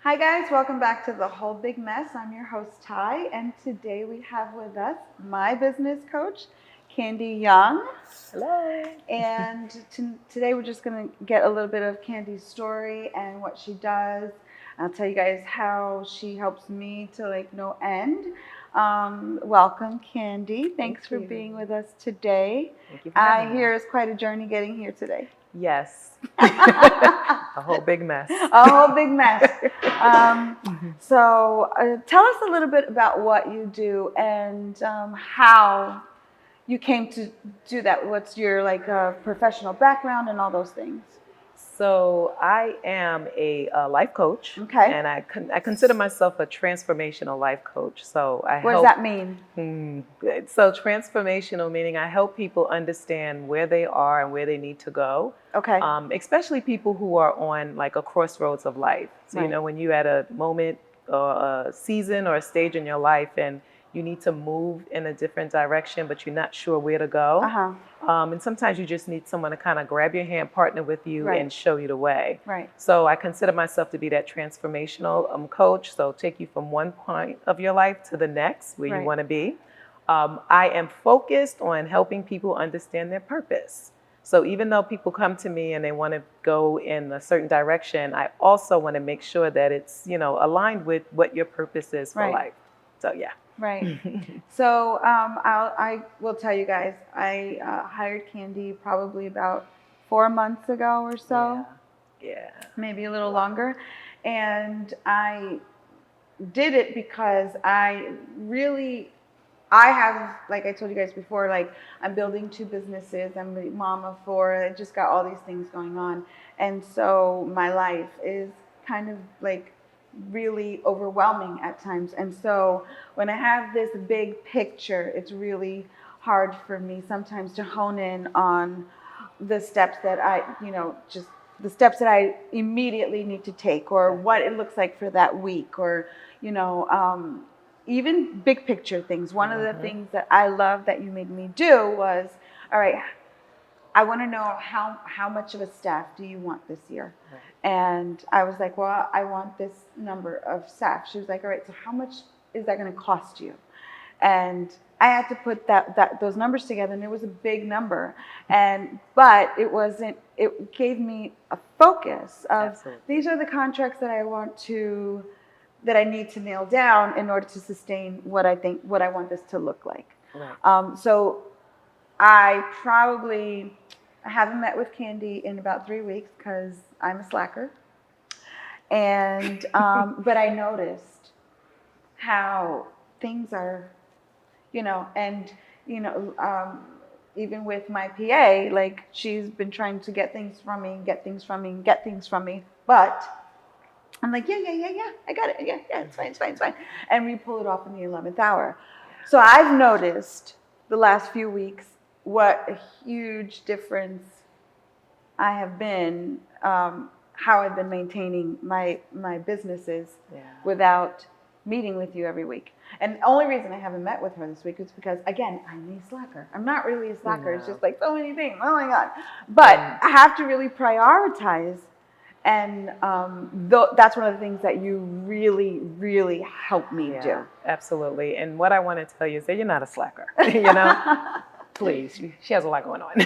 Hi guys, welcome back to The Whole Big Mess. I'm your host Ty, and today we have with us my business coach, Candi Young. Hello. And today we're just going to get a little bit of Candi's story and what she does. I'll tell you guys how she helps me to no end. Welcome, Candi. Thanks for being with us today. Thank you for having I me. hear it's quite a journey getting here today. Yes. A whole big mess. A whole big mess. So tell us a little bit about what you do and how you came to do that. What's your professional background and all those things? So I am a life coach, Okay. and I consider myself a transformational life coach. So I What does that mean? So transformational meaning I help people understand where they are and where they need to go. Okay. Especially people who are on like a crossroads of life. So Right. when you're at a moment or a season or a stage in your life and you need to move in a different direction, but you're not sure where to go. Uh-huh. And sometimes you just need someone to kind of grab your hand, partner with you, Right. and show you the way. Right. So I consider myself to be that transformational coach. So take you from one point of your life to the next where Right. you want to be. I am focused on helping people understand their purpose. So even though people come to me and they want to go in a certain direction, I also want to make sure that it's, aligned with what your purpose is for Right. life. So yeah. Right. So I will tell you guys, I hired Candi probably about 4 months ago or so. Yeah. Maybe a little longer. And I did it because I have, like I told you guys before, I'm building 2 businesses. I'm a mom of 4. I just got all these things going on. And so my life is kind of really overwhelming at times. And so when I have this big picture, it's really hard for me sometimes to hone in on the steps that just the steps that I immediately need to take, or what it looks like for that week, or, even big picture things. One of the things that I love that you made me do was, all right, I want to know how much of a staff do you want this year? Right. And I was like, well, I want this number of staff. She was like, all right, so how much is that going to cost you? And I had to put those numbers together, and it was a big number. But it gave me a focus of Absolutely. These are the contracts that that I need to nail down in order to sustain what I want this to look like. Right. So I haven't met with Candi in about 3 weeks because I'm a slacker. And but I noticed how things are, even with my PA, she's been trying to get things from me, but I'm like, yeah, I got it. Yeah, it's fine. And we pull it off in the 11th hour. So I've noticed the last few weeks what a huge difference I have been, how I've been maintaining my businesses without meeting with you every week. And the only reason I haven't met with her this week is because, again, I'm a slacker. I'm not really a slacker. No. It's just so many things. Oh my God. But I have to really prioritize. And that's one of the things that you really, really help me do. Absolutely. And what I want to tell you is that you're not a slacker, Please, she has a lot going on.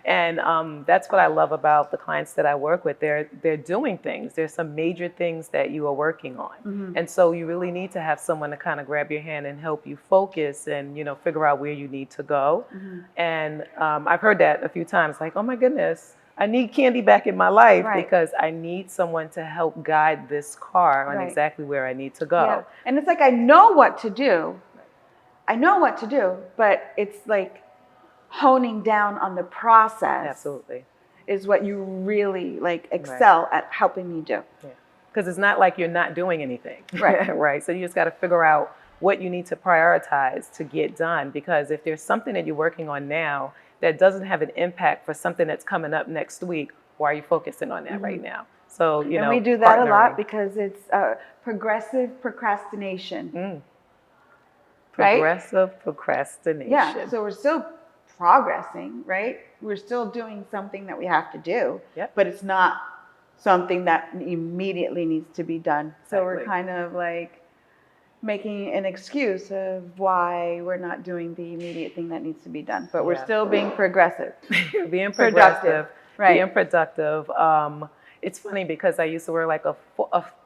And that's what I love about the clients that I work with. They're doing things. There's some major things that you are working on. Mm-hmm. And so you really need to have someone to kind of grab your hand and help you focus and, figure out where you need to go. Mm-hmm. And I've heard that a few times, like, oh my goodness, I need Candi back in my life because I need someone to help guide this car on exactly where I need to go. Yeah. And it's I know what to do. But it's honing down on the process. Absolutely. Is what you really excel at helping me do. Yeah. Because it's not like you're not doing anything. Right. Right. So you just got to figure out what you need to prioritize to get done. Because if there's something that you're working on now that doesn't have an impact for something that's coming up next week, why are you focusing on that right now? So, and we do that a lot because it's progressive procrastination. Progressive procrastination. Yeah. So we're still progressing, right? We're still doing something that we have to do, but it's not something that immediately needs to be done. So we're Exactly. kind of like making an excuse of why we're not doing the immediate thing that needs to be done, but we're Yeah. still being progressive. Being Productive, progressive, right. being productive. It's funny because I used to wear like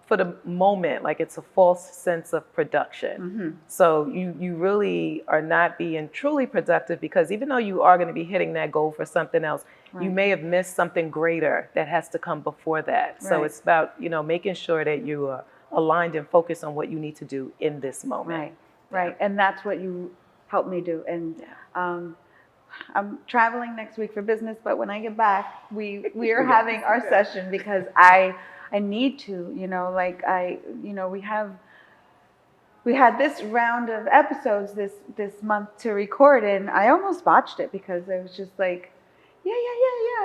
for the moment, like it's a false sense of production. So you really are not being truly productive because even though you are going to be hitting that goal for something else, you Right. may have missed something greater that has to come before that. So Right. it's about, you know, making sure that you are aligned and focused on what you need to do in this moment. Right, right. And that's what you helped me do. And I'm traveling next week for business, but when I get back, we are having our session because I need to, you know, like we had this round of episodes this month to record, and I almost botched it because I was just like, yeah,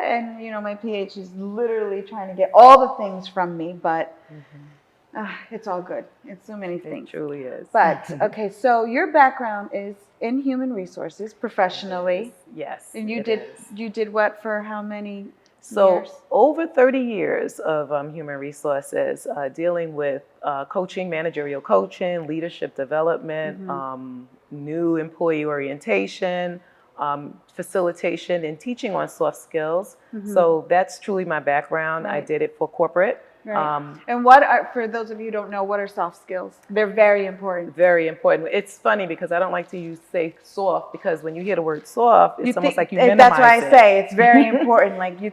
and you know, my PH is literally trying to get all the things from me, but it's all good. It's so many things. It truly is. But okay, so your background is in human resources professionally. Yes. And you is. did what for how many So years? over 30 years of human resources, dealing with coaching, managerial coaching, leadership development, new employee orientation, facilitation, and teaching on soft skills. So that's truly my background. I Right. did it for corporate. Right. And what are, for those of you who don't know, what are soft skills? They're very important. Very important. It's funny because I don't like to say soft because when you hear the word soft, it's almost like you minimize that's why I it. say it's very important. Like you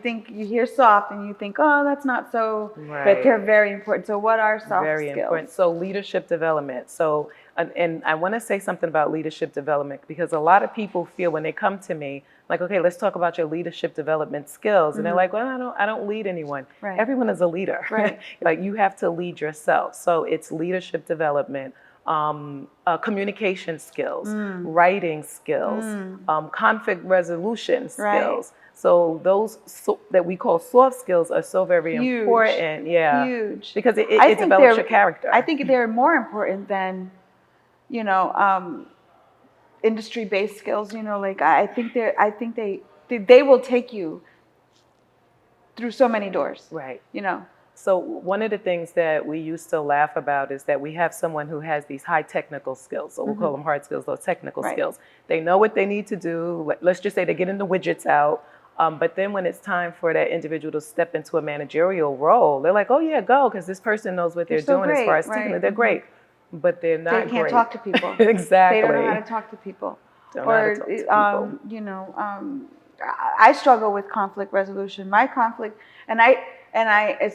hear soft and you think, oh, that's not so, Right. But they're very important. So what are soft Very skills? important. So leadership development. So, and I want to say something about leadership development because a lot of people feel when they come to me, like, okay, let's talk about your leadership development skills. And they're like, well, I don't lead anyone. Right. Everyone is a leader. Right. Like you have to lead yourself. So it's leadership development, communication skills, writing skills, conflict resolution skills. Right. So those that we call soft skills are so very Huge. important. Yeah. Huge. Because it develops your character. I think they're more important than, you know, industry-based skills. You know, like I think they will take you through so many doors. Right. You know. So one of the things that we used to laugh about is that we have someone who has these high technical skills. So we'll call them hard skills, those technical Right. skills. They know what they need to do. Let's just say they're getting the widgets out. But then when it's time for that individual to step into a managerial role, they're like, oh yeah, go, because this person knows what they're so doing great, as far as right. teaching. They're great, but they're not They can't great. talk to people. Exactly. They don't know how to talk to people. Don't know how to talk to people. You know, I struggle with conflict resolution. My conflict,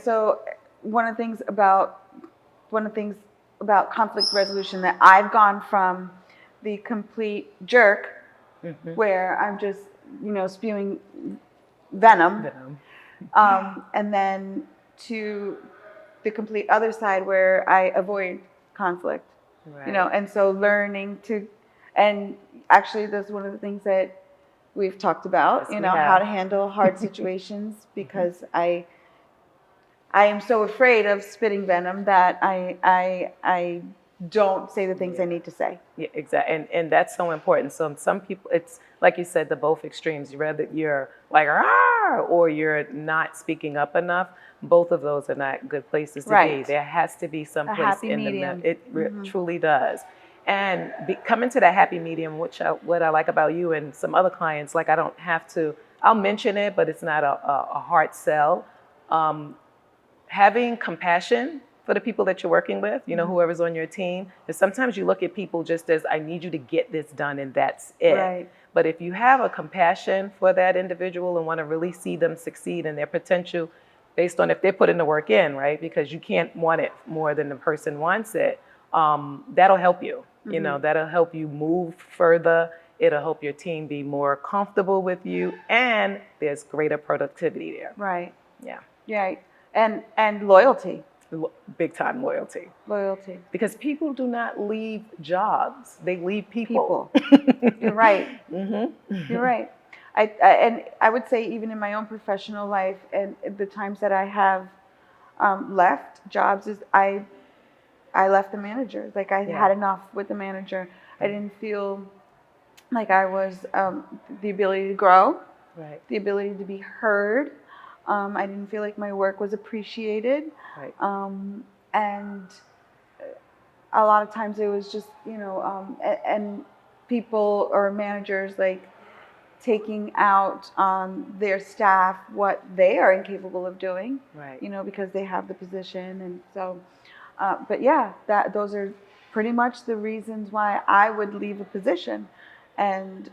so one of the things about conflict resolution that I've gone from the complete jerk, where I'm just, you know, spewing venom. And then to the complete other side where I avoid conflict. Right. You know, and so learning to, and actually that's one of the things that we've talked about, Yes, you we know, have. how to handle hard situations because I am so afraid of spitting venom that I don't say the things I need to say. Yeah, exactly. And that's so important. So some people, it's like you said, the both extremes. Whether you're like, "Arr!" or you're not speaking up enough, both of those are not good places to be. Right. There has to be some A place happy in medium. the middle. It truly does. And coming to that happy medium, what I like about you and some other clients, like I don't have to, I'll mention it, but it's not a hard sell. Having compassion for the people that you're working with, you know, whoever's on your team. And sometimes you look at people just as, I need you to get this done and that's it. Right. But if you have a compassion for that individual and want to really see them succeed in their potential based on if they're putting the work in, right? Because you can't want it more than the person wants it. That'll help you, you know, that'll help you move further. It'll help your team be more comfortable with you and there's greater productivity there. Right. Yeah. Right. And loyalty. Big time loyalty. Loyalty. Because people do not leave jobs; they leave people. You're right. You're right. And I would say even in my own professional life and the times that I have left jobs is I left the manager. Like I had enough with the manager. I didn't feel like I was the ability to grow, Right. the ability to be heard. I didn't feel like my work was appreciated. Right. And a lot of times it was just, and people or managers like taking out on their staff what they are incapable of doing, Right. because they have the position. And so, but yeah, those are pretty much the reasons why I would leave a position. And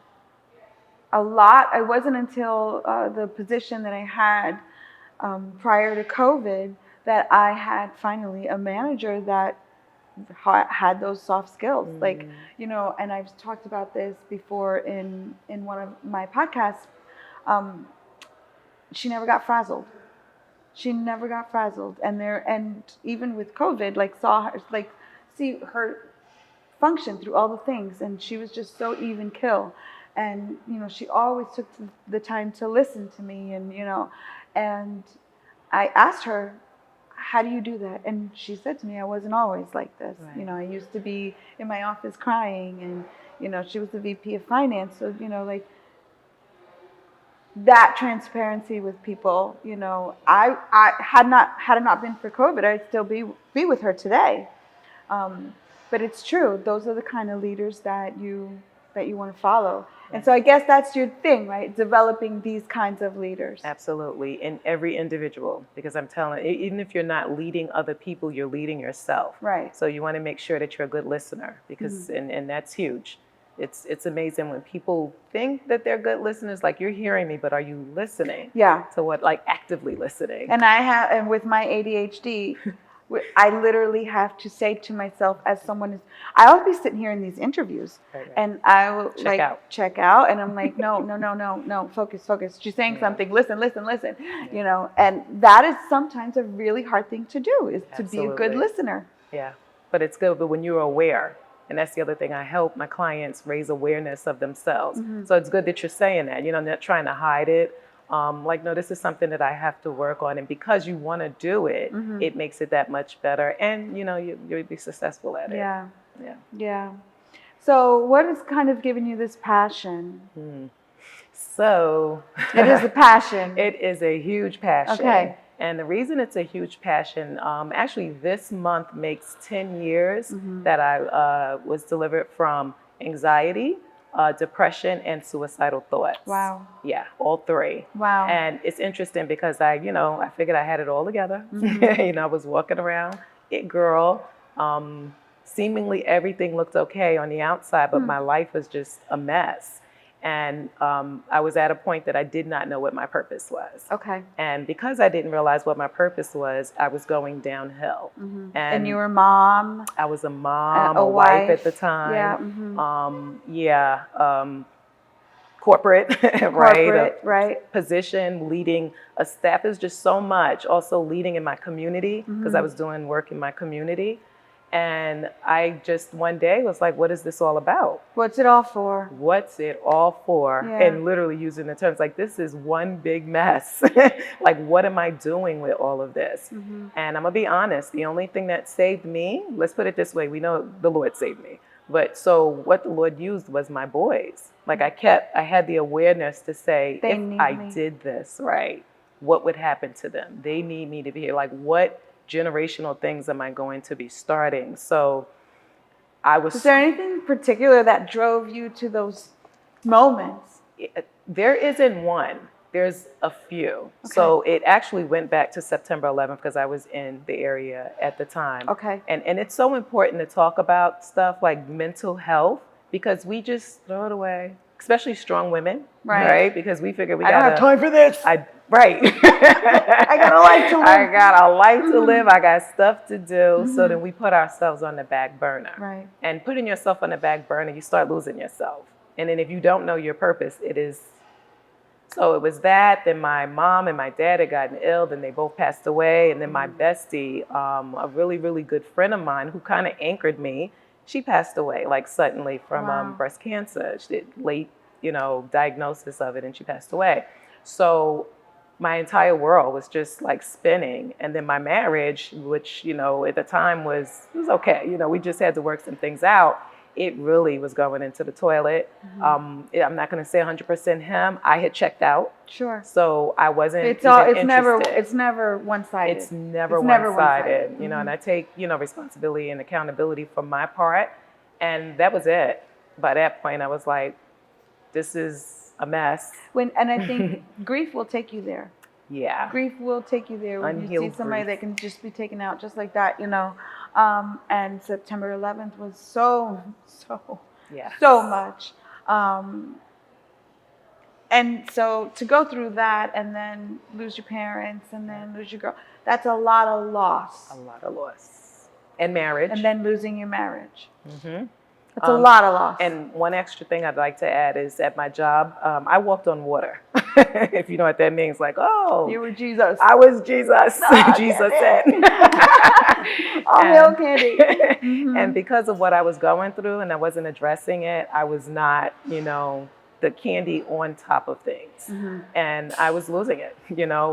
it wasn't until the position that I had prior to COVID that I had finally a manager that had those soft skills. Like, and I've talked about this before in one of my podcasts. She never got frazzled. She never got frazzled. And even with COVID, like see her function through all the things, and she was just so even kill. And she always took the time to listen to me, and I asked her, how do you do that? And she said to me, I wasn't always like this. Right. I used to be in my office crying, and she was the VP of finance. So, like that transparency with people, I had it not been for COVID, I'd still be with her today. But it's true. Those are the kind of leaders that you want to follow. And so I guess that's your thing, right? Developing these kinds of leaders. Absolutely. In every individual, because I'm telling you, even if you're not leading other people, you're leading yourself. Right. So you want to make sure that you're a good listener, because, and that's huge. It's amazing when people think that they're good listeners, like you're hearing me, but are you listening? Yeah. To what, like actively listening? And with my ADHD, I literally have to say to myself, as someone I'll be sitting here in these interviews, right. And I will check out, and I'm like, no, focus. She's saying something. Listen. Yeah. And that is sometimes a really hard thing to do, is to be a good listener. Yeah, but it's good. But when you're aware, and that's the other thing, I help my clients raise awareness of themselves. So it's good that you're saying that, not trying to hide it. No, this is something that I have to work on. And because you want to do it, it makes it that much better. And, you'll be successful at it. Yeah. Yeah. Yeah. So what has kind of given you this passion? So. It is a passion. It is a huge passion. Okay. And the reason it's a huge passion, actually this month makes 10 years that I was delivered from anxiety, depression, and suicidal thoughts. Wow. Yeah, all three. Wow. And it's interesting because I figured I had it all together. I was walking around, it girl. Seemingly everything looked okay on the outside, but my life was just a mess. And I was at a point that I did not know what my purpose was. Okay. And because I didn't realize what my purpose was, I was going downhill. And you were a mom? I was a mom, a wife at the time. Yeah. Corporate, right? Right. Position, leading a staff. Is just so much. Also leading in my community, because I was doing work in my community. And I just one day was like, what is this all about? What's it all for? What's it all for? Yeah. And literally using the terms like, this is one big mess. Like, what am I doing with all of this? And I'm going to be honest, the only thing that saved me, let's put it this way, we know the Lord saved me. But so what the Lord used was my boys. Like I had the awareness to say, if I did this right, what would happen to them? They need me to be here. Like, what generational things am I going to be starting? So I was. Is there anything particular that drove you to those moments? There isn't one. There's a few. Okay. So it actually went back to September 11th because I was in the area at the time. Okay. And it's so important to talk about stuff like mental health, because we just throw it away, especially strong women, right? Because we figure I don't have time for this. Right. I got a life to live. I got a life to live. I got stuff to do. So then we put ourselves on the back burner. Right. And putting yourself on the back burner, you start losing yourself. And then if you don't know your purpose, it is. So it was that. Then my mom and my dad had gotten ill. Then they both passed away. And then my bestie, a really, really good friend of mine who kind of anchored me, she passed away like suddenly from breast cancer. She did late, diagnosis of it, and she passed away. So my entire world was just like spinning. And then my marriage, which, at the time was okay. We just had to work some things out. it really was going into the toilet. I'm not going to say 100% him. I had checked out. Sure. So I wasn't It's interested. never one-sided. It's never one-sided, you know, and I take, responsibility and accountability for my part. And that was it. By that point, I was like, this is a mess. And I think grief will take you there. Yeah. Grief will take you there when you see somebody that can just be taken out just like that, And September 11th was so much. And so to go through that and then lose your parents and then lose your girl, that's a lot of loss. A lot of loss. And marriage. And then losing your marriage. That's a lot of loss. And one extra thing I'd like to add is at my job, I walked on water. If you know what that means, like, oh. You were Jesus. I was Jesus. Jesus said. Oh, hail Candi. And because of what I was going through and I wasn't addressing it, I was not, the Candi on top of things. And I was losing it,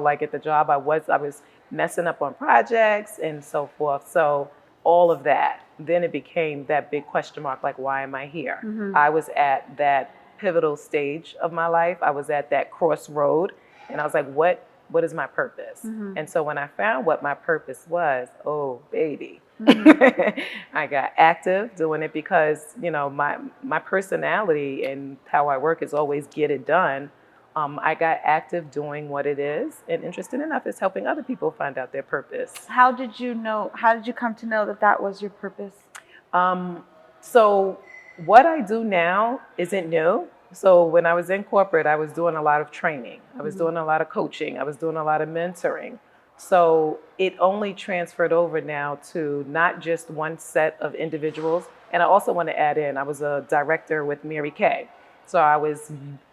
like at the job, I was messing up on projects and so forth. So all of that, then it became that big question mark, like, why am I here? I was at that pivotal stage of my life. I was at that crossroad and I was like, what is my purpose? And so when I found what my purpose was, oh, baby, I got active doing it because, my personality and how I work is always get it done. I got active doing what it is, and interesting enough is helping other people find out their purpose. How did you come to know that was your purpose? So what I do now isn't new. So when I was in corporate, I was doing a lot of training. I was doing a lot of coaching. I was doing a lot of mentoring. So it only transferred over now to not just one set of individuals. And I also want to add in, I was a director with Mary Kay. So I was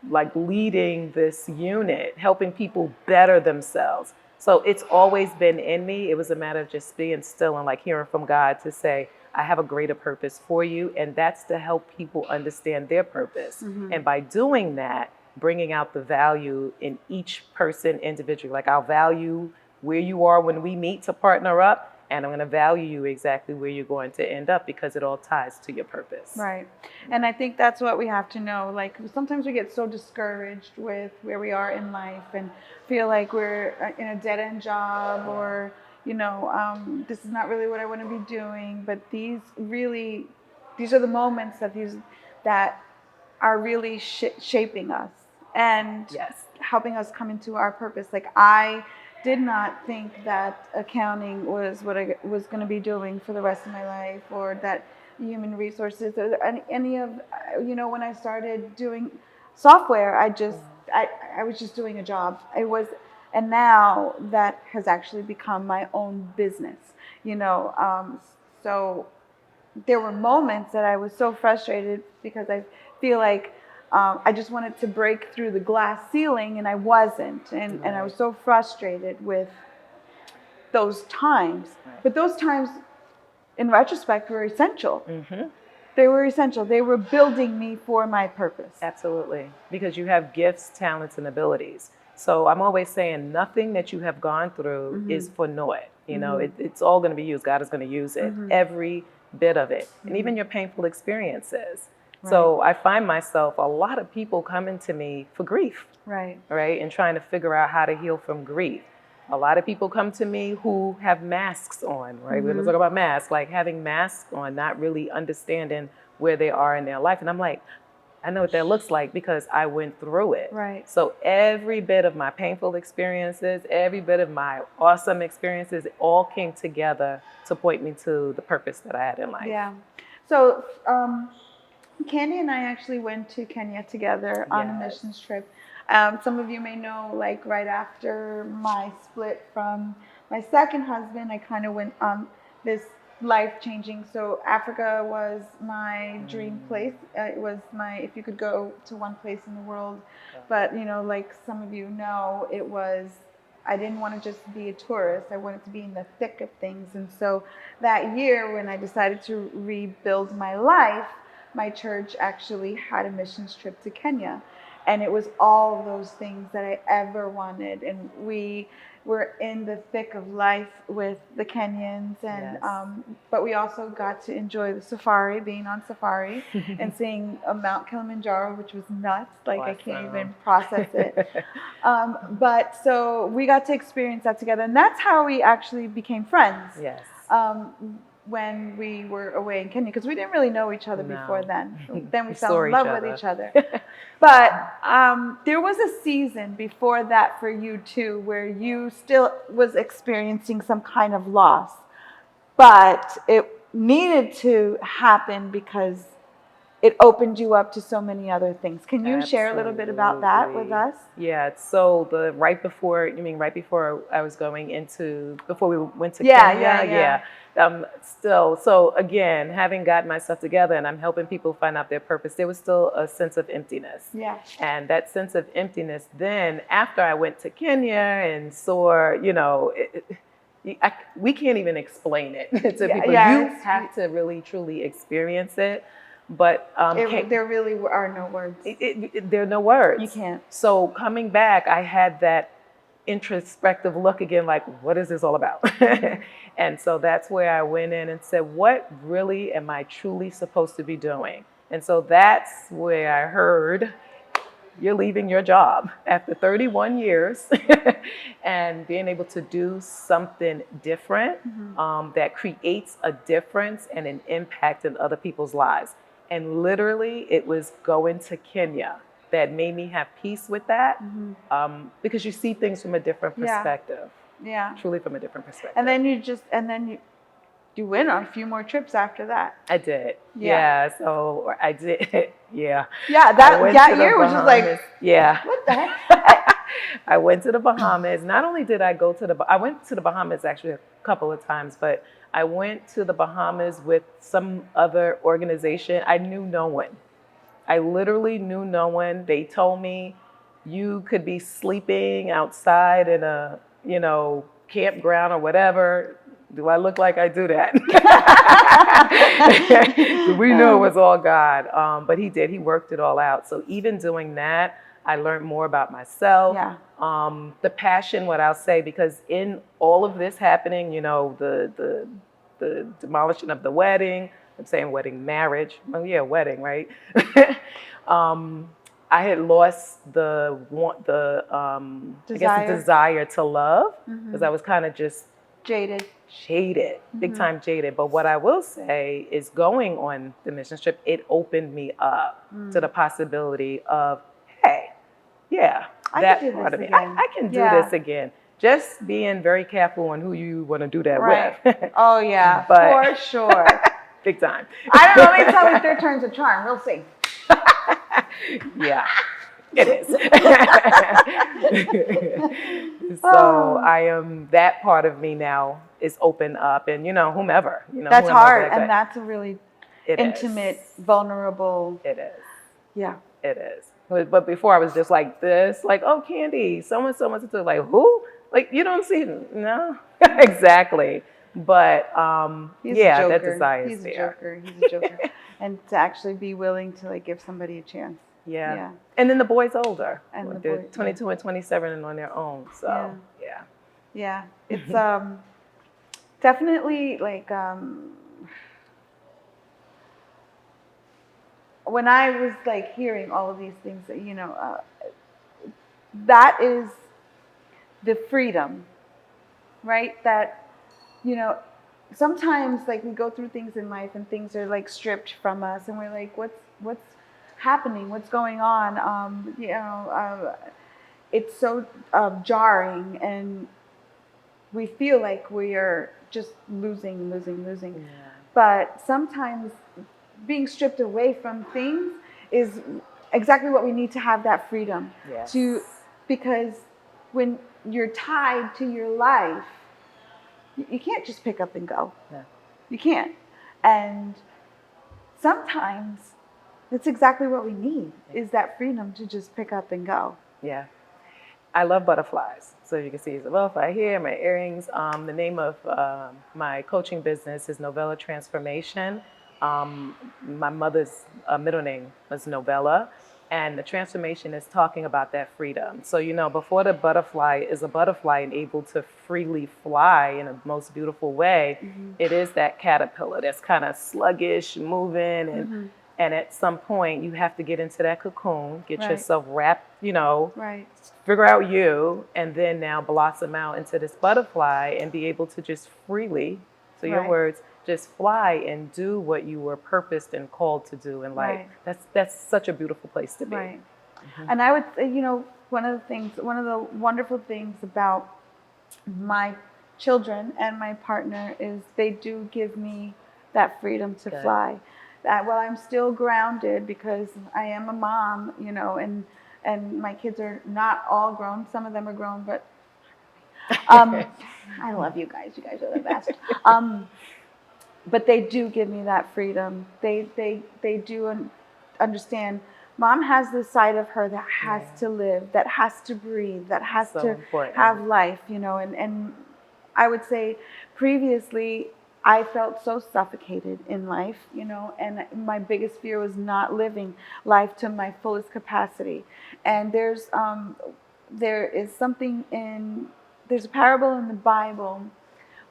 like leading this unit, helping people better themselves. So it's always been in me. It was a matter of just being still and like hearing from God to say, I have a greater purpose for you. And that's to help people understand their purpose. And by doing that, bringing out the value in each person individually. Like I'll value where you are when we meet to partner up. And I'm going to value you exactly where you're going to end up because it all ties to your purpose. Right. And I think that's what we have to know. Like sometimes we get so discouraged with where we are in life and feel like we're in a dead-end job or, this is not really what I want to be doing. But these are the moments that are really shaping us and helping us come into our purpose. Like I did not think that accounting was what I was going to be doing for the rest of my life, or that human resources, or any of, when I started doing software, I was just doing a job. And now that has actually become my own business, so there were moments that I was so frustrated because I feel like I just wanted to break through the glass ceiling and I wasn't. And I was so frustrated with those times. But those times, in retrospect, were essential. They were essential. They were building me for my purpose. Absolutely. Because you have gifts, talents, and abilities. So I'm always saying nothing that you have gone through is for naught. It's all going to be used. God is going to use it. Every bit of it. And even your painful experiences. So I find myself, a lot of people coming to me for grief, right? And trying to figure out how to heal from grief. A lot of people come to me who have masks on, right? We're going to talk about masks, like having masks on, not really understanding where they are in their life. And I'm like, I know what that looks like because I went through it. Right. So every bit of my painful experiences, every bit of my awesome experiences, all came together to point me to the purpose that I had in life. Yeah. So, Candi and I actually went to Kenya together on a missions trip. Some of you may know, like right after my split from my second husband, I kind of went on this life-changing. So Africa was my dream place. It was if you could go to one place in the world. But, like some of you know, I didn't want to just be a tourist. I wanted to be in the thick of things. And so that year when I decided to rebuild my life, my church actually had a missions trip to Kenya. And it was all those things that I ever wanted. And we were in the thick of life with the Kenyans, and Yes. but we also got to enjoy the safari, being on safari, and seeing Mount Kilimanjaro, which was nuts. Like I can't Awesome. even process it. But so we got to experience that together, and that's how we actually became friends. Yes. When we were away in Kenya, because we didn't really know each other before No. then. Then we We fell saw in each love other. with each other. But there was a season before that for you too, where you still was experiencing some kind of loss, but it needed to happen because it opened you up to so many other things. Can you share a little bit about that with Absolutely. us? Yeah. So right before, you mean right before I was going into, before we went to Yeah, Kenya? yeah, yeah. Still, so again, having gotten myself together and I'm helping people find out their purpose, there was still a sense of emptiness. Yeah. And that sense of emptiness, then after I went to Kenya and saw, we can't even explain it to people. You have to really, truly experience it. But there really are no words. there are no words. You can't. So coming back, I had that introspective look again, like, what is this all about? And so that's where I went in and said, what really am I truly supposed to be doing? And so that's where I heard, you're leaving your job after 31 years and being able to do something different that creates a difference and an impact in other people's lives. And literally, it was going to Kenya that made me have peace with that, because you see things from a different perspective. Yeah. Truly from a different perspective. And then you went on a few more trips after that. I did. Yeah. So I did. Yeah. Yeah. That year was just like, yeah. What the heck? I went to the Bahamas. Not only did I go to I went to the Bahamas actually a couple of times, but I went to the Bahamas with some other organization. I knew no one. I literally knew no one. They told me you could be sleeping outside in a, campground or whatever. Do I look like I do that? We knew it was all God. But he did. He worked it all out. So even doing that, I learned more about myself. Yeah. The passion, what I'll say, because in all of this happening, the demolishing of the wedding, I'm saying wedding, marriage. Oh yeah, wedding, right? I had lost the desire to love, because I was kind of just jaded, big time jaded. But what I will say is, going on the mission trip, it opened me up to the possibility of, hey, yeah, that part of me, I can do this again. Just being very careful on who you want to do that with. Oh yeah, but, for sure. Big time. I don't know. Let me tell you if their turns a charm. We'll see. Yeah, it is. So I am, that part of me now is open up, and whomever. That's hard, and that's a really intimate, is. Vulnerable. It is. Yeah. It is. But before I was just like this, like, oh, Candi, so and so, like, who? Like, you don't see, no, exactly. But yeah, that desire is there. He's a joker. And to actually be willing to like give somebody a chance. Yeah. And then the boy's older. And the they're boy, 22 and 27 and on their own. So yeah. Yeah. It's definitely like when I was like hearing all of these things that that is the freedom, right? That sometimes like we go through things in life and things are like stripped from us, and we're like, what's happening? What's going on? It's so jarring, and we feel like we are just losing. Yeah. But sometimes being stripped away from things is exactly what we need to have that freedom. Yes. Because when you're tied to your life, you can't just pick up and go. No. You can't. And sometimes that's exactly what we need, is that freedom to just pick up and go. Yeah. I love butterflies. So you can see it's a butterfly here, my earrings. The name of my coaching business is Novella Transformation. My mother's middle name was Novella. And the transformation is talking about that freedom. So, before the butterfly is a butterfly and able to freely fly in a most beautiful way, it is that caterpillar that's kind of sluggish, moving, and at some point you have to get into that cocoon, get Right. yourself wrapped, Right. figure out you, and then now blossom out into this butterfly and be able to just freely, to your Right. words, just fly and do what you were purposed and called to do in life. Right. That's such a beautiful place to be. Right. And I would say, one of the wonderful things about my children and my partner is they do give me that freedom to Good. fly. That while I'm still grounded because I am a mom, and my kids are not all grown. Some of them are grown, but I love you guys. You guys are the best. But they do give me that freedom. They do understand. Mom has this side of her that has to live, that has to breathe, that has So to important. have life, and I would say previously I felt so suffocated in life, and my biggest fear was not living life to my fullest capacity. And there's a parable in the Bible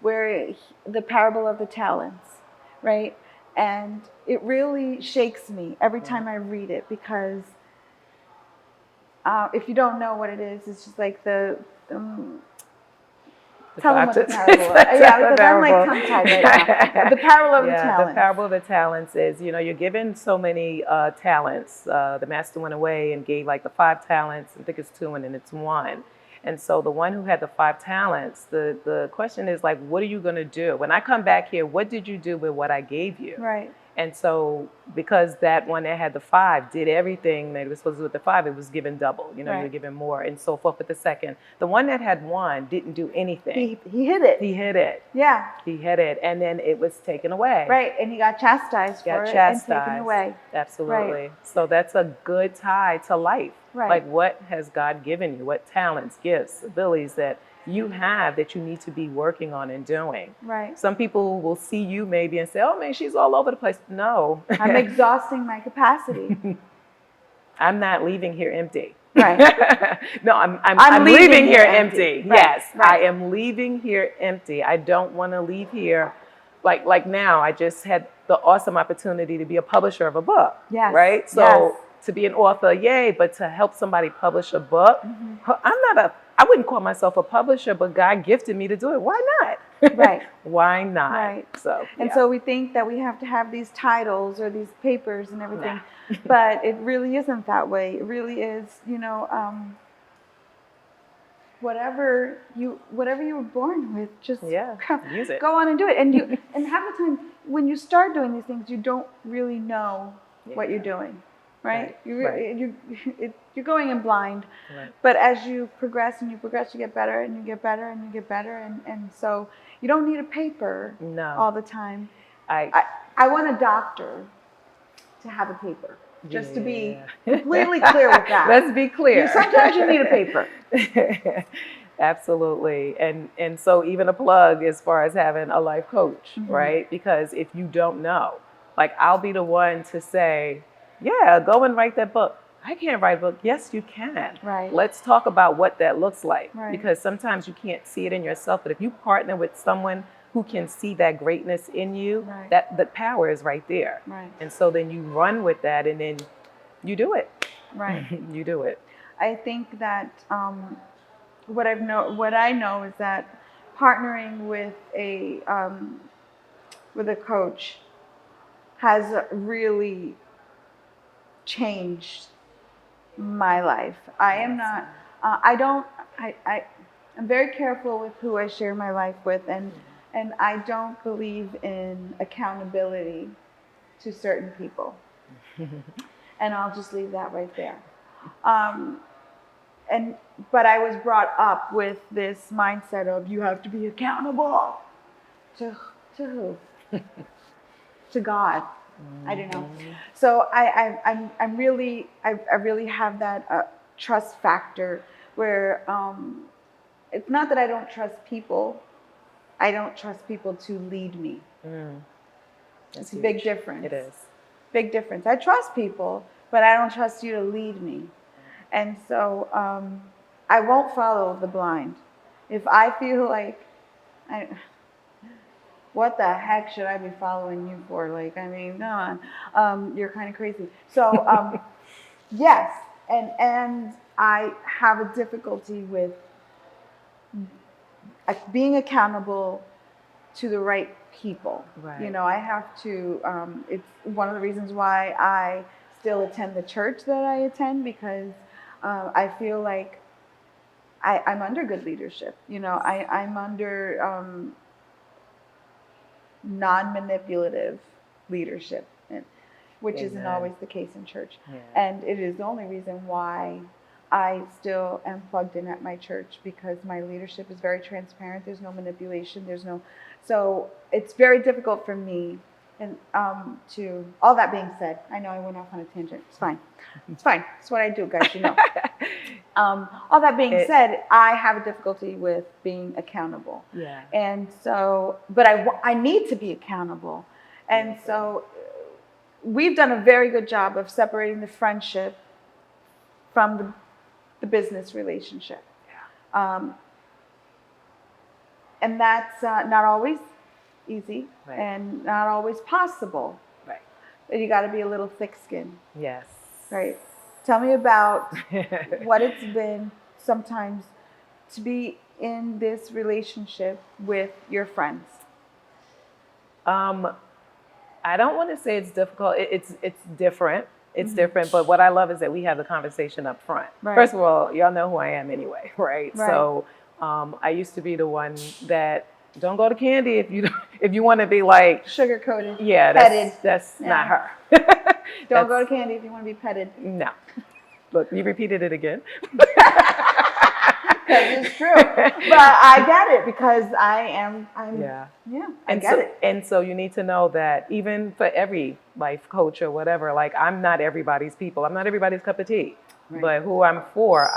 where the parable of the talents, right? And it really shakes me every time I read it because if you don't know what it is, it's just like tell them what the parable is. Yeah, because I'm like tongue-tied right now. The parable of the talents. The parable of the talents is, you're given so many talents. The master went away and gave like the 5 talents. I think it's 2 and then it's 1. And so the one who had the 5 talents, the question is like, what are you going to do? When I come back here, what did you do with what I gave you? Right. And so because that one that had the 5 did everything that it was supposed to do with the 5, it was given double. You were given more and so forth with the second. The one that had 1 didn't do anything. He hid it. He hid it. Yeah. He hid it. And then it was taken away. Right. And he got chastised for it and taken away. Absolutely. Right. So that's a good tie to life. Right. Like what has God given you? What talents, gifts, abilities that you have that you need to be working on and doing. Right. Some people will see you maybe and say, oh man, she's all over the place. No. I'm exhausting my capacity. I'm not leaving here empty. Right. No, I'm leaving here empty. Right. Yes, Right. I am leaving here empty. I don't want to leave here like now. I just had the awesome opportunity to be a publisher of a book. Yes. Right? So yes. To be an author, yay, but to help somebody publish a book, I wouldn't call myself a publisher, but God gifted me to do it. Why not? Right. Why not? Right. So, and so we think that we have to have these titles or these papers and everything, but it really isn't that way. It really is, whatever you were born with, just use it. Go on and do it. And half the time when you start doing these things, you don't really know what you're doing. Right? You're going in blind. Right. But as you progress, you get better and you get better and you get better. And so you don't need a paper all the time. I want a doctor to have a paper, just to be completely clear with that. Let's be clear. Sometimes you need a paper. Absolutely. And so even a plug as far as having a life coach, right? Because if you don't know, like I'll be the one to say, yeah, go and write that book. I can't write a book. Yes, you can. Right. Let's talk about what that looks like. Right. Because sometimes you can't see it in yourself. But if you partner with someone who can see that greatness in you, that the power is right there. Right. And so then you run with that and then you do it. Right. You do it. I think that what I know is that partnering with a coach has really changed my life. I am not. I'm very careful with who I share my life with, and I don't believe in accountability to certain people. And I'll just leave that right there. But I was brought up with this mindset of you have to be accountable to who? To God. I don't know. So I really have that trust factor where it's not that I don't trust people. I don't trust people to lead me. It's a big difference. It is. Big difference. I trust people, but I don't trust you to lead me. And so I won't follow the blind. If I feel like, I, what the heck should I be following you for? Like, I mean, come on, you're kind of crazy. So yes, and I have a difficulty with being accountable to the right people. Right. You know, I have to, it's one of the reasons why I still attend the church that I attend, because I feel like I'm under good leadership. You know, I'm under non-manipulative leadership, which isn't Amen. always the case in church. Yeah. And it is the only reason why I still am plugged in at my church, because my leadership is very transparent. There's no manipulation. So it's very difficult for me. And to all that being said, I know I went off on a tangent. It's fine. It's fine. It's what I do, guys. You know. All that being said, I have a difficulty with being accountable. Yeah. And so, but I need to be accountable. And so we've done a very good job of separating the friendship from the business relationship. Yeah. And that's not always easy, Right. and not always possible. Right. But you got to be a little thick-skinned. Yes. Right. Tell me about what it's been sometimes to be in this relationship with your friends. I don't want to say it's difficult. It's different. It's different. But what I love is that we have the conversation up front. Right. First of all, y'all know who I am anyway, right? Right. So I used to be the one that don't go to Candi if you want to be like Sugar-coated. yeah, petted. that's Yeah. not her. Don't go to Candi if you want to be petted. No. Look, you repeated it again. Because it's true. But I get it, because I'm Yeah. I get it. And so you need to know that even for every life coach or whatever, like I'm not everybody's people. I'm not everybody's cup of tea. Right. But who I'm for.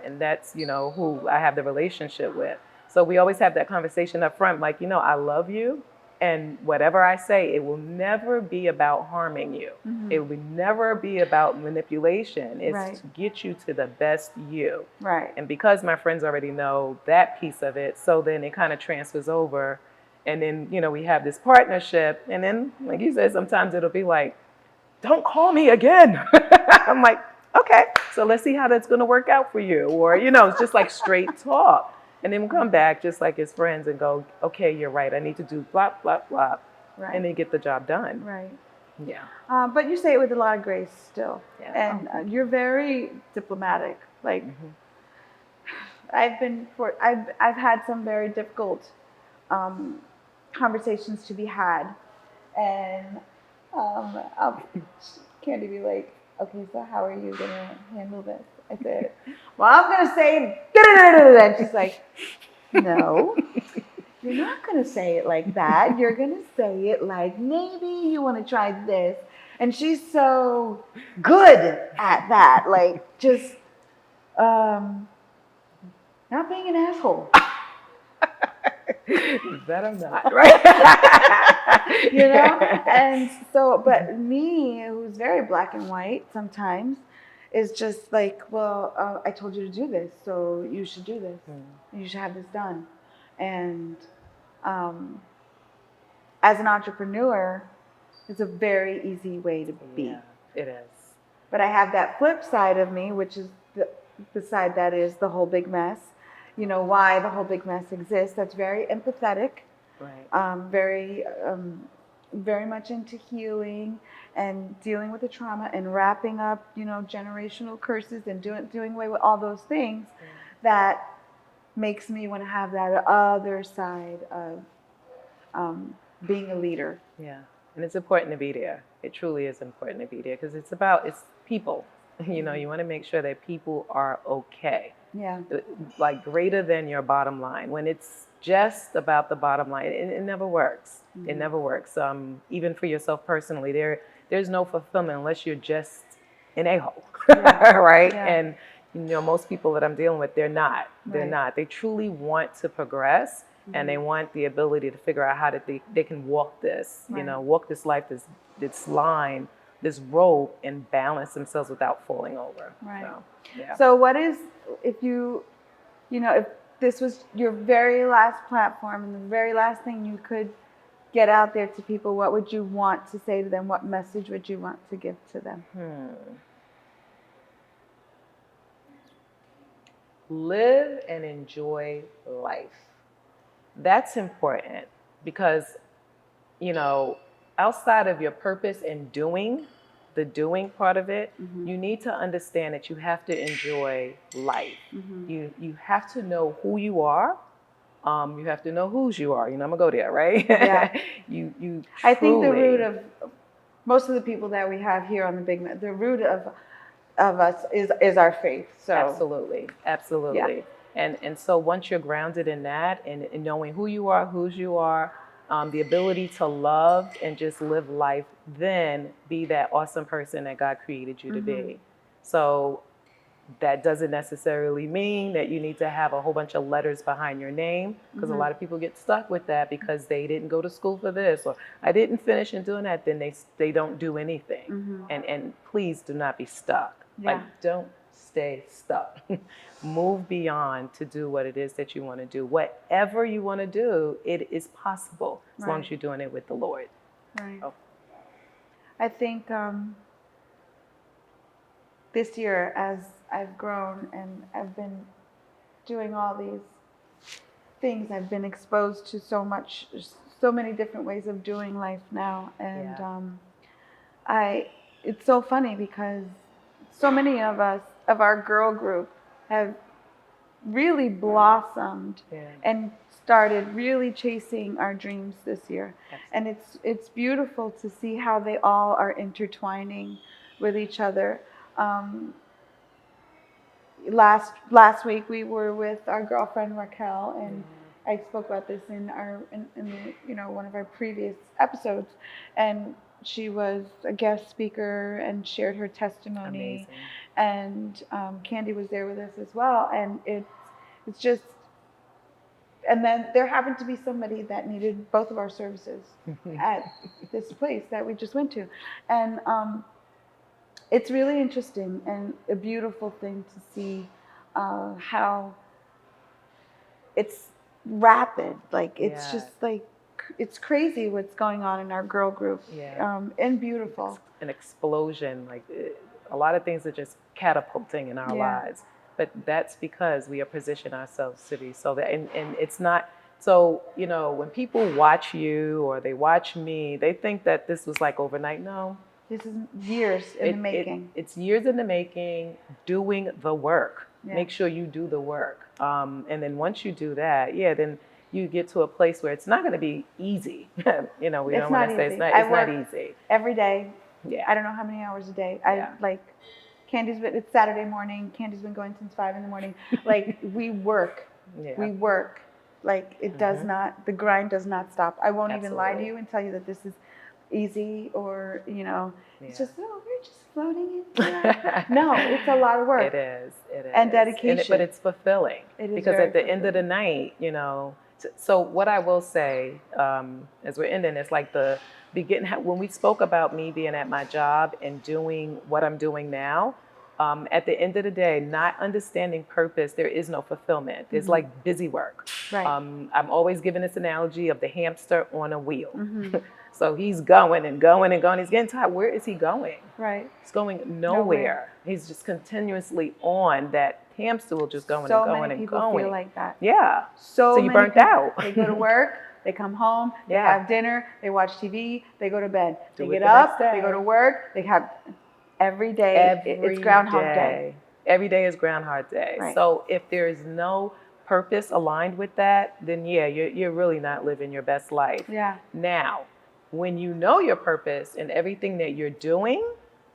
And that's, who I have the relationship with. So we always have that conversation up front, like, I love you. And whatever I say, it will never be about harming you. Mm-hmm. It will never be about manipulation. It's Right. to get you to the best you. Right. And because my friends already know that piece of it, so then it kind of transfers over. And then, we have this partnership. And then, like you said, sometimes it'll be like, don't call me again. I'm like, okay, so let's see how that's going to work out for you. Or, it's just like straight talk. And then we'll come back just like as friends and go, okay, you're right. I need to do blah, blah, blah. Right. And then get the job done. Right. Yeah. But you say it with a lot of grace still. Yeah. And you're very diplomatic. Like, I've had some very difficult conversations to be had. And Candi be like, okay, so how are you going to handle this? I said, well, I'm going to say, and she's like, no, you're not going to say it like that. You're going to say it like, maybe you want to try this. And she's so good at that. Like, just not being an asshole. That I'm not, right? And so, but me, who's very black and white sometimes, is just like, well, I told you to do this, so you should do this. You should have this done. And as an entrepreneur, it's a very easy way to be. Yeah, it is. But I have that flip side of me, which is the side that is the whole big mess. Why the whole big mess exists. That's very empathetic. Right. Very much into healing and dealing with the trauma and wrapping up, generational curses and doing away with all those things that makes me want to have that other side of being a leader. Yeah. And it's important to be there. It truly is important to be there because it's people. You want to make sure that people are okay. Yeah. Like greater than your bottom line. When it's just about the bottom line, it never works. Mm-hmm. It never works. Even for yourself personally, there's no fulfillment unless you're just an a-hole, right? Yeah. And most people that I'm dealing with, they're not. They're Right. not. They truly want to progress, and they want the ability to figure out how they can walk this, Right. walk this life, this line this rope and balance themselves without falling over. Right. So, yeah. So what is, if if this was your very last platform and the very last thing you could get out there to people, what would you want to say to them? What message would you want to give to them? Live and enjoy life. That's important because, outside of your purpose and the doing part of it, you need to understand that you have to enjoy life. You have to know who you are. You have to know whose you are. I'm gonna go there, right? Yeah. you truly, I think the root of most of the people that we have here on the root of us is our faith. So absolutely. Yeah. And so once you're grounded in that and knowing who you are, whose you are, the ability to love and just live life, then be that awesome person that God created you to be. So that doesn't necessarily mean that you need to have a whole bunch of letters behind your name, because a lot of people get stuck with that because they didn't go to school for this, or I didn't finish in doing that, then they don't do anything. And please do not be stuck. Yeah. Like, don't stay stuck. Move beyond to do what it is that you want to do. Whatever you want to do, it is possible as long as you're doing it with the Lord. Right. Oh. I think this year, as I've grown and I've been doing all these things, I've been exposed to so many different ways of doing life now. And it's so funny because so many of our girl group have really blossomed and started really chasing our dreams this year. And it's beautiful to see how they all are intertwining with each other. Last week we were with our girlfriend Raquel, and I spoke about this in one of our previous episodes, and she was a guest speaker and shared her testimony. Amazing. And Candi was there with us as well, and it's just, and then there happened to be somebody that needed both of our services at this place that we just went to, and it's really interesting and a beautiful thing to see how it's rapid. Like, it's just like, it's crazy what's going on in our girl group. And beautiful. An explosion, like a lot of things are just catapulting in our lives. But that's because we are positioning ourselves to be so that, and it's not, so, when people watch you or they watch me, they think that this was like overnight. No. This is years in the making. It's years in the making, doing the work. Yeah. Make sure you do the work. And then once you do that, then you get to a place where it's not going to be easy. We don't want to say it's not easy. Every day. Yeah. I don't know how many hours a day. It's Saturday morning. Candi's been going since 5 a.m. Like, we work. We work. Like, it does not, the grind does not stop. I won't even lie to you and tell you that this is easy or, it's just, we're just floating in. No, it's a lot of work. It is. And dedication. But it's fulfilling. It is because at the end of the night, so what I will say, as we're ending, it's like when we spoke about me being at my job and doing what I'm doing now, at the end of the day, not understanding purpose, there is no fulfillment. There's like busy work. Right. I'm always giving this analogy of the hamster on a wheel. So he's going and going and going. He's getting tired. Where is he going? Right. He's going nowhere. He's just continuously on. That hamster will just going and going and going. So many people feel like that. Yeah. So you burnt out. They go to work. They come home. They have dinner. They watch TV. They go to bed. They get the up. next day. They go to work. They have every day. It's Groundhog Day. Every day is Groundhog Day. Right. So if there is no purpose aligned with that, then you're really not living your best life. Yeah. Now, when you know your purpose and everything that you're doing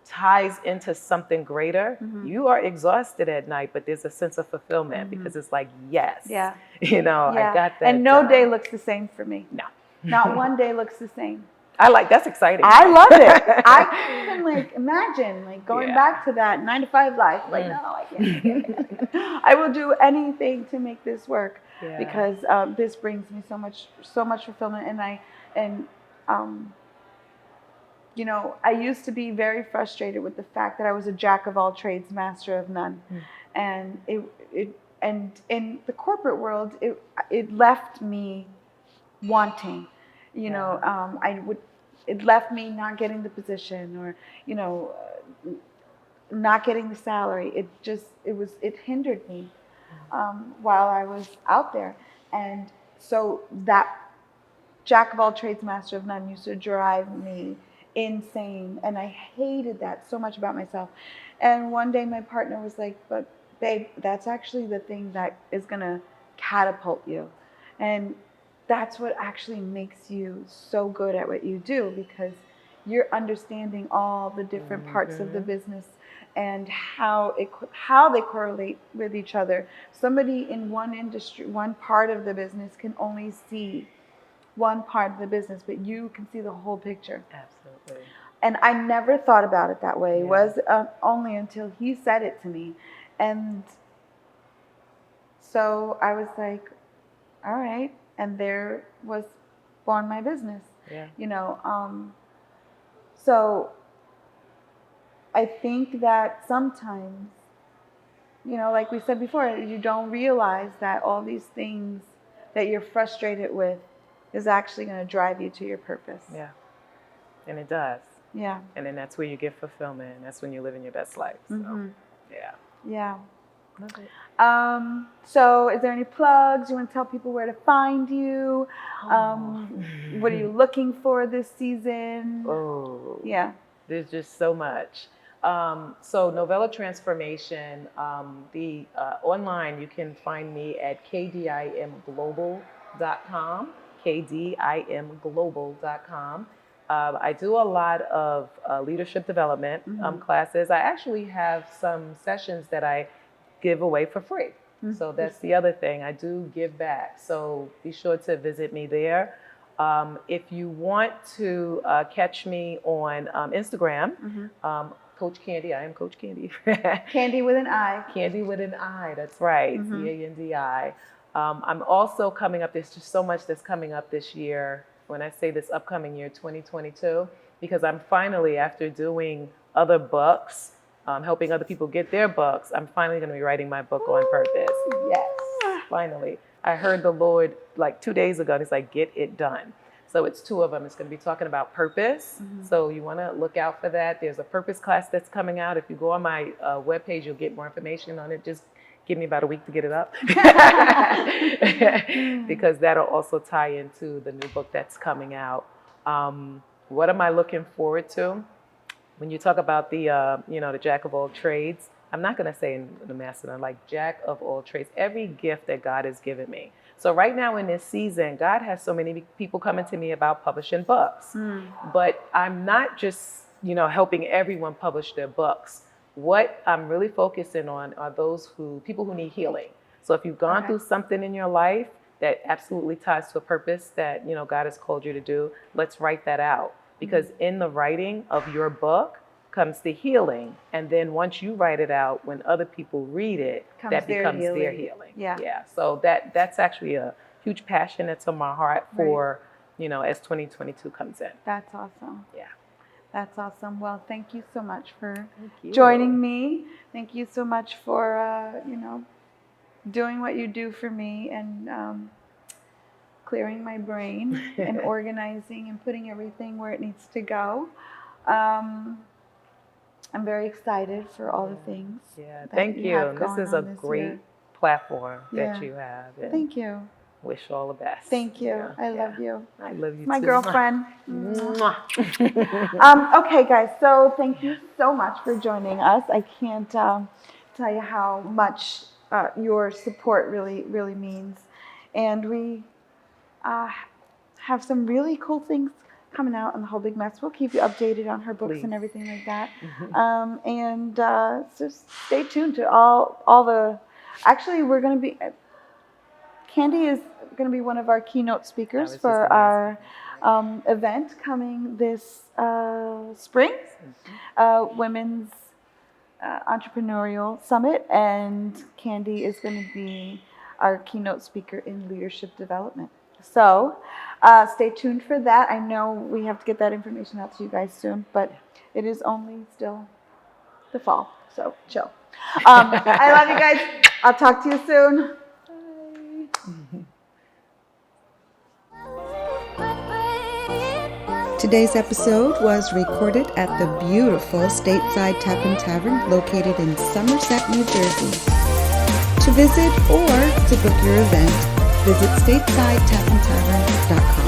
ties into something greater, you are exhausted at night, but there's a sense of fulfillment because it's like, yes, I got that. And no day looks the same for me. No. Not one day looks the same. That's exciting. I love it. I can't even imagine going back to that 9-to-5 life. No, I can't. I will do anything to make this work because this brings me so much fulfillment, and you know, I used to be very frustrated with the fact that I was a jack of all trades, master of none. And and in the corporate world, it left me wanting, you know, it left me not getting the position, or, you know, not getting the salary. It hindered me while I was out there. And so that jack of all trades, master of none used to drive me insane. And I hated that so much about myself. And one day my partner was like, but babe, that's actually the thing that is going to catapult you. And that's what actually makes you so good at what you do, because you're understanding all the different parts of the business and how they correlate with each other. Somebody in one industry, one part of the business, can only see one part of the business, but you can see the whole picture. Absolutely. And I never thought about it that way. It was only until he said it to me. And so I was like, all right. And there was born my business. You know, so I think that sometimes, you know, like we said before, you don't realize that all these things that you're frustrated with is actually going to drive you to your purpose. Yeah. And it does. Yeah. And then that's where you get fulfillment. And that's when you're living your best life. So, yeah. Yeah. Love it. So is there any plugs? You want to tell people where to find you? What are you looking for this season? Oh. Yeah. There's just so much. So Novella Transformation, the online, you can find me at kdimglobal.com, kdimglobal.com. I do a lot of leadership development classes. I actually have some sessions that I give away for free. So that's the other thing. I do give back. So be sure to visit me there. If you want to catch me on Instagram, Coach Candi, I am Coach Candi. Candi with an I. Candi with an I, that's right, Candi. I'm also coming up, there's just so much that's coming up this year, when I say this upcoming year, 2022, because I'm finally, after doing other books, helping other people get their books, I'm finally going to be writing my book on purpose. Yes, finally. I heard the Lord like 2 days ago, and he's like, get it done. So it's 2 of them. It's going to be talking about purpose. So you want to look out for that. There's a purpose class that's coming out. If you go on my webpage, you'll get more information on it. Just give me about a week to get it up. Because that'll also tie into the new book that's coming out. What am I looking forward to? When you talk about the, you know, the jack of all trades, I'm not going to say in the masculine, like jack of all trades, every gift that God has given me. So right now in this season, God has so many people coming to me about publishing books, but I'm not just, you know, helping everyone publish their books. What I'm really focusing on are people who need healing. So if you've gone through something in your life that absolutely ties to a purpose that, you know, God has called you to do, let's write that out. Because in the writing of your book comes the healing. And then once you write it out, when other people read it, that becomes their healing. Yeah. So that's actually a huge passion that's on my heart for, you know, as 2022 comes in. That's awesome. Yeah. That's awesome. Well, thank you so much for joining me. Thank you so much for, you know, doing what you do for me, and clearing my brain and organizing and putting everything where it needs to go. I'm very excited for all the things. Yeah, thank you. This is a great platform that you have. And thank you. Wish you all the best. Thank you. I love you. I love you My too. girlfriend. Okay, guys. So thank you so much for joining us. I can't tell you how much your support really means. And we have some really cool things coming out on The Whole Big Mess. We'll keep you updated on her books and everything like that. And so stay tuned to all the. Actually, we're going to be. Candi is going to be one of our keynote speakers for our event coming this spring, Women's Entrepreneurial Summit, and Candi is going to be our keynote speaker in leadership development. So stay tuned for that. I know we have to get that information out to you guys soon, but it is only still the fall. So chill. I love you guys. I'll talk to you soon. Today's episode was recorded at the beautiful Stateside Tap & Tavern located in Somerset, New Jersey. To visit or to book your event, visit statesideTapandTavern.com.